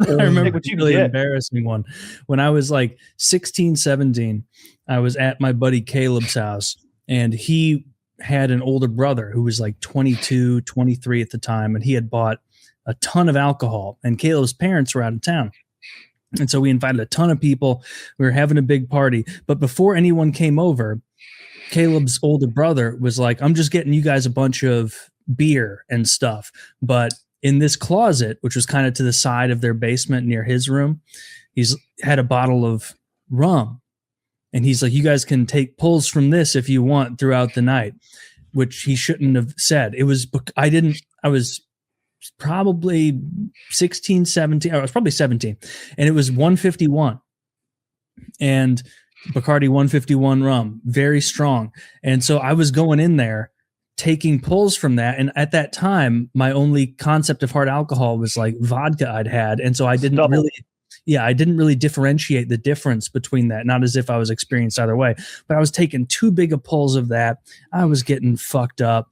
I remember a really embarrassing one. When I was like 16, 17, I was at my buddy Caleb's house, and he had an older brother who was like 22, 23 at the time, and he had bought a ton of alcohol, and Caleb's parents were out of town. And so we invited a ton of people. We were having a big party. But before anyone came over, Caleb's older brother was like, I'm just getting you guys a bunch of beer and stuff. But in this closet, which was kind of to the side of their basement near his room, he's had a bottle of rum. And he's like, you guys can take pulls from this if you want throughout the night, which he shouldn't have said. I was probably 16, 17. I was probably 17. And it was 151. And Bacardi 151 rum, very strong. And so I was going in there taking pulls from that. And at that time, my only concept of hard alcohol was like vodka I'd had. And so I didn't really differentiate the difference between that. Not as if I was experienced either way, but I was taking too big of pulls of that. I was getting fucked up.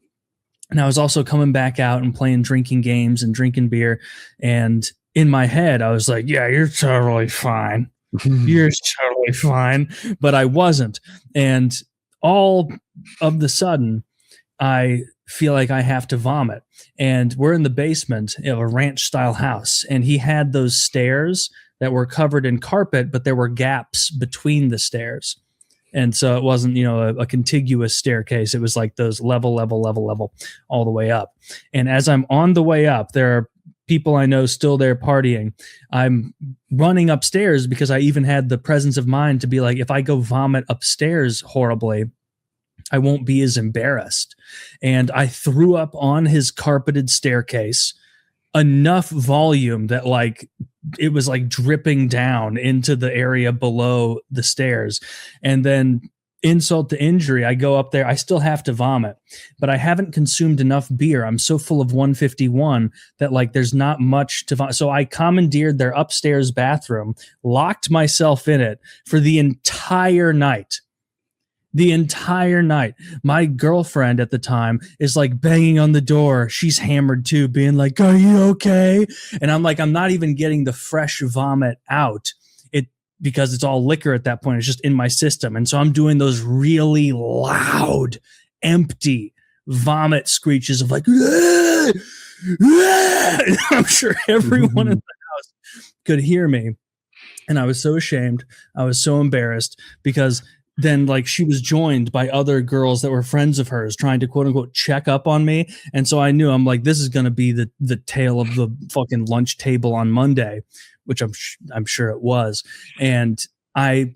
And I was also coming back out and playing drinking games and drinking beer. And in my head, I was like, yeah, you're totally fine. You're totally fine. But I wasn't. And all of the sudden, I feel like I have to vomit. And we're in the basement of a ranch style house. And he had those stairs that were covered in carpet, but there were gaps between the stairs. And so it wasn't, a contiguous staircase. It was like those level all the way up. And as I'm on the way up, there are people I know still there partying. I'm running upstairs because I even had the presence of mind to be like, if I go vomit upstairs horribly, I won't be as embarrassed. And I threw up on his carpeted staircase enough volume that it was like dripping down into the area below the stairs. And then insult to injury, I go up there. I still have to vomit, but I haven't consumed enough beer. I'm so full of 151 that there's not much to vomit. So I commandeered their upstairs bathroom, locked myself in it for the entire night. My girlfriend at the time is banging on the door. She's hammered too, being like, are you okay? And I'm like, I'm not even getting the fresh vomit out because it's all liquor at that point. It's just in my system. And so I'm doing those really loud, empty vomit screeches of I'm sure everyone in the house could hear me. And I was so ashamed. I was so embarrassed because then she was joined by other girls that were friends of hers trying to quote unquote check up on me. And so I knew, I'm like, this is going to be the tale of the fucking lunch table on Monday, which I'm sure it was. And I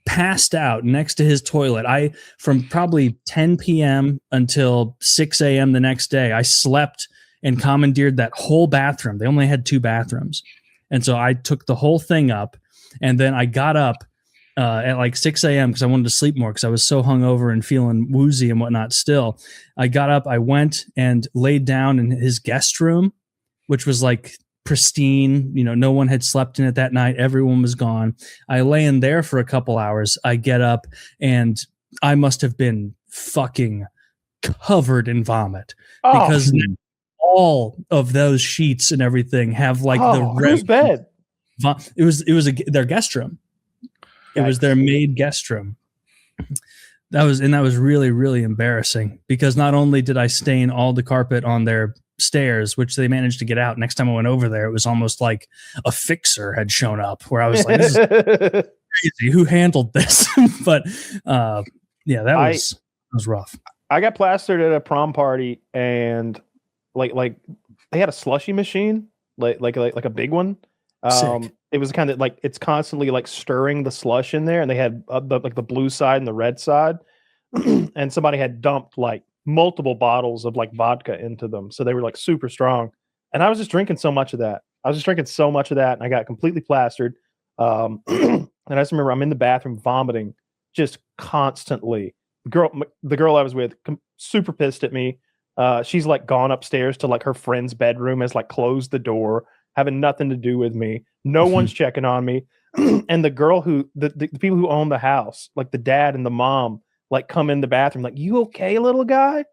passed out next to his toilet. From probably 10 p.m. until 6 a.m. the next day, I slept and commandeered that whole bathroom. They only had 2 bathrooms. And so I took the whole thing up, and then I got up at 6 a.m. because I wanted to sleep more because I was so hungover and feeling woozy and whatnot still. I got up, I went and laid down in his guest room, which was pristine. No one had slept in it that night. Everyone was gone. I lay in there for a couple hours. I get up, and I must have been fucking covered in vomit because all of those sheets and everything have the red whose bed? It was their guest room. It was their maid guest room. That was really, really embarrassing because not only did I stain all the carpet on their stairs, which they managed to get out. Next time I went over there, it was almost like a fixer had shown up where I was like, this is crazy. Who handled this? But that was rough. I got plastered at a prom party, and they had a slushie machine, like a big one. It was kind of it's constantly stirring the slush in there, and they had the blue side and the red side, and somebody had dumped multiple bottles of vodka into them, so they were super strong. And I was just drinking so much of that. And I got completely plastered. And I just remember I'm in the bathroom vomiting just constantly. The girl I was with, super pissed at me. She's gone upstairs to her friend's bedroom, has closed the door, having nothing to do with me. No one's checking on me. And the girl the people who own the house, the dad and the mom, come in the bathroom, you okay, little guy?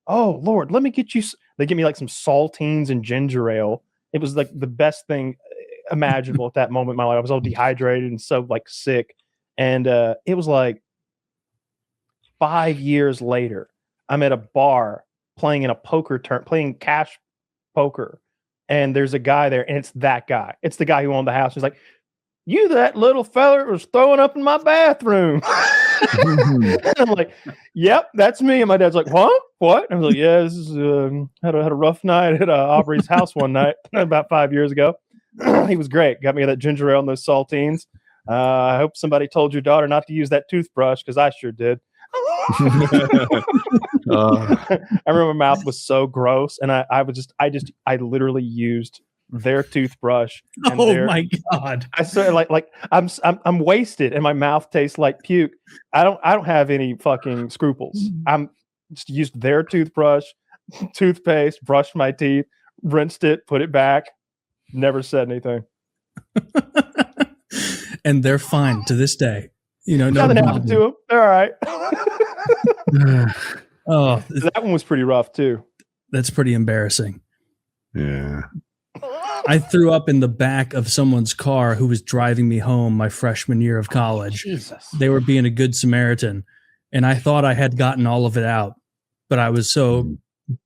Oh, Lord, let me get you. They give me some saltines and ginger ale. It was the best thing. imaginable at that moment in my life. I was all dehydrated and so like sick. And it was like 5 years later, I'm at a bar playing in a playing cash poker. And there's a guy there, and it's that guy. It's the guy who owned the house. He's like, "You that little fella was throwing up in my bathroom." And I'm like, "Yep, that's me." And my dad's like, "What? What?" And I was like, "Yeah, this is had a rough night at Aubrey's house one night about 5 years ago." He was great. Got me that ginger ale and those saltines. I hope somebody told your daughter not to use that toothbrush because I sure did. I remember my mouth was so gross, and I literally used their toothbrush. And my God! I swear, like I'm wasted, and my mouth tastes like puke. I don't have any fucking scruples. I'm just used their toothbrush, toothpaste, brushed my teeth, rinsed it, put it back. Never said anything. And they're fine to this day. Nothing happened to them. They're all right. Oh, that one was pretty rough too. That's pretty embarrassing. Yeah. I threw up in the back of someone's car who was driving me home my freshman year of college. Jesus. They were being a good Samaritan, and I thought I had gotten all of it out, but I was so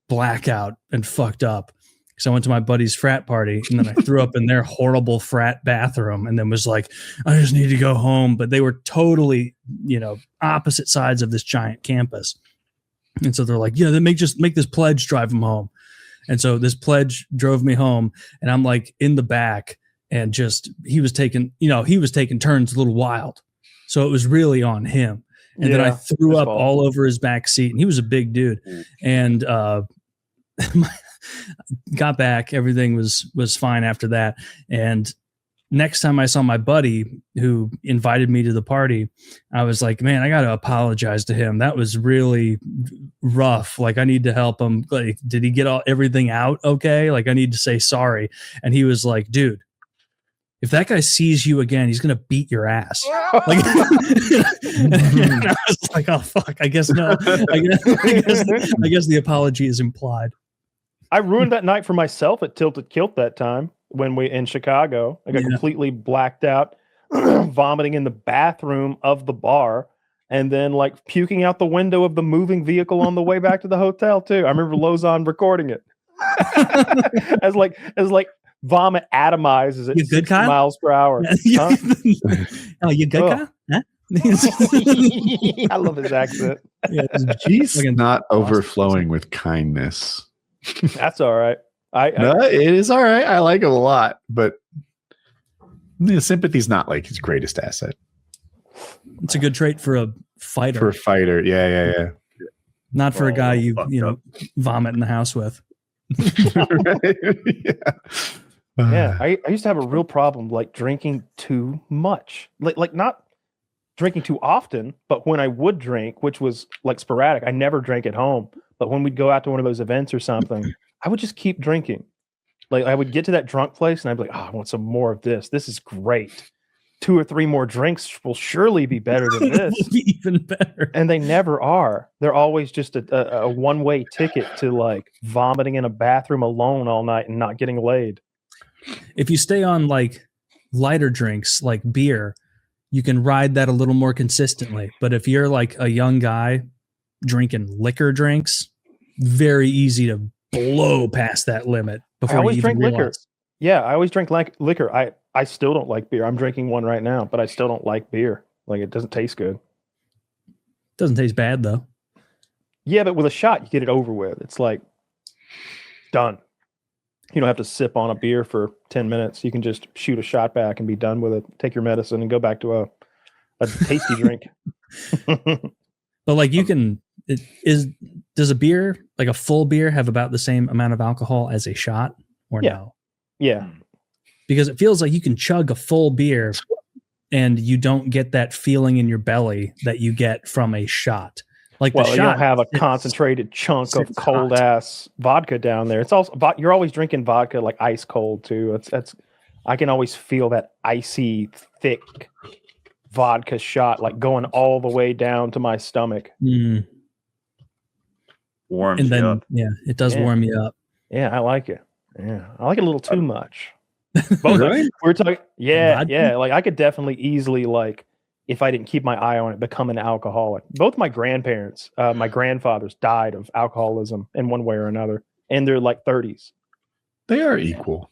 blackout and fucked up. So I went to my buddy's frat party, and then I threw up in their horrible frat bathroom, and then was like, I just need to go home. But they were totally, opposite sides of this giant campus. And so they're like, yeah, then make this pledge drive them home. And so this pledge drove me home, and I'm like in the back, and he was taking turns a little wild. So it was really on him. And then I threw up all over his back seat, and he was a big dude. And got back, everything was fine after that. And next time I saw my buddy who invited me to the party, I was like, man, I got to apologize to him. That was really rough. Like, I need to help him. Like, did he get everything out okay? Like, I need to say sorry. And he was like, dude, if that guy sees you again, he's going to beat your ass. Like, and I was like, oh, fuck, I guess no. I guess the apology is implied. I ruined that night for myself at Tilted Kilt that time when we in Chicago. I got completely blacked out, vomiting in the bathroom of the bar, and then like puking out the window of the moving vehicle on the way back to the hotel too. I remember Lozon recording it as like vomit atomizes at 60 miles per hour. Huh? Oh, you good, Kyle? Huh? I love his accent. Yeah, he's not overflowing with kindness. That's all right. It is all right. I like him a lot, but the sympathy's not like his greatest asset. It's a good trait for a fighter. Yeah. Not for a guy you vomit in the house with. Yeah. I used to have a real problem like drinking too much. Like not drinking too often, but when I would drink, which was like sporadic, I never drank at home. But when we'd go out to one of those events or something, I would just keep drinking. Like I would get to that drunk place and I'd be like, oh, I want some more of this. This is great. 2 or 3 more drinks will surely be better than this. Will be even better. And they never are. They're always just a one-way ticket to like vomiting in a bathroom alone all night and not getting laid. If you stay on like lighter drinks like beer, you can ride that a little more consistently. But if you're like a young guy drinking liquor drinks, very easy to blow past that limit before I always you even drink realize. liquor. I always drink liquor. I still don't like beer. I'm drinking one right now, but I still don't like beer. Like it doesn't taste good. Doesn't taste bad though. Yeah, but with a shot, you get it over with. It's like done. You don't have to sip on a beer for 10 minutes. You can just shoot a shot back and be done with it. Take your medicine and go back to a tasty drink. But like you can, does a beer, like a full beer, have about the same amount of alcohol as a shot or no? Yeah. Because it feels like you can chug a full beer and you don't get that feeling in your belly that you get from a shot. Like the shot, you don't have a concentrated chunk of cold ass vodka down there. It's also you're always drinking vodka like ice cold too. I can always feel that icy thick vodka shot like going all the way down to my stomach. Warms you up. Yeah, it does warm you up. Yeah, I like it. Yeah, I like it a little too much. Both Really? we're talking, yeah, Vodka? yeah. Like I could definitely easily, like, if I didn't keep my eye on it, become an alcoholic. Both my grandparents, my grandfathers died of alcoholism in one way or another, and they're like 30s. They are equal.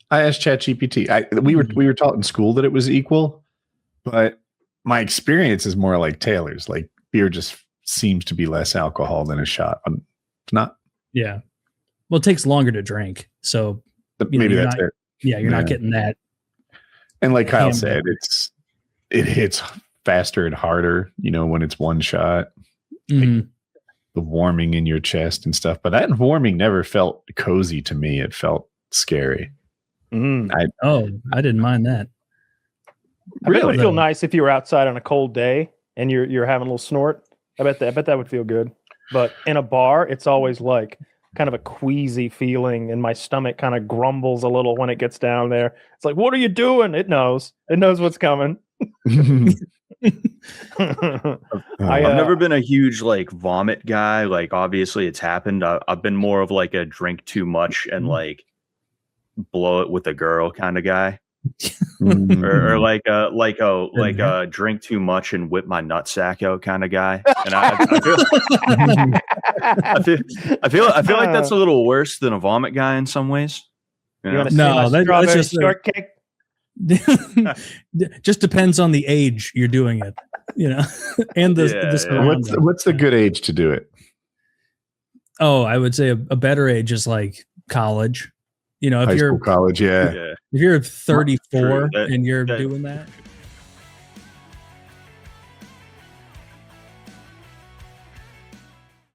I asked ChatGPT. We were taught in school that it was equal, but my experience is more like Taylor's. Like beer just seems to be less alcohol than a shot. It's not. Yeah. Well, it takes longer to drink, so Maybe that's it. Yeah, you're not getting that. And like Kyle hammer. said, it hits faster and harder, when it's one shot. Like the warming in your chest and stuff. But that warming never felt cozy to me. It felt scary. Mm. I didn't mind that. I bet it would feel nice if you were outside on a cold day and you're having a little snort. I bet that would feel good. But in a bar, it's always like kind of a queasy feeling, and my stomach kind of grumbles a little when it gets down there. It's like, what are you doing? It knows what's coming. I've never been a huge like vomit guy. Like obviously it's happened. I've been more of like a drink too much and like blow it with a girl kind of guy. or like a drink too much and whip my nutsack out kind of guy. And I feel like that's a little worse than a vomit guy in some ways. No, that's just shortcake. Just depends on the age you're doing it, and the what's the good age to do it? Oh, I would say a better age is like college. If High you're school, college, yeah. If you're 34 and you're doing that,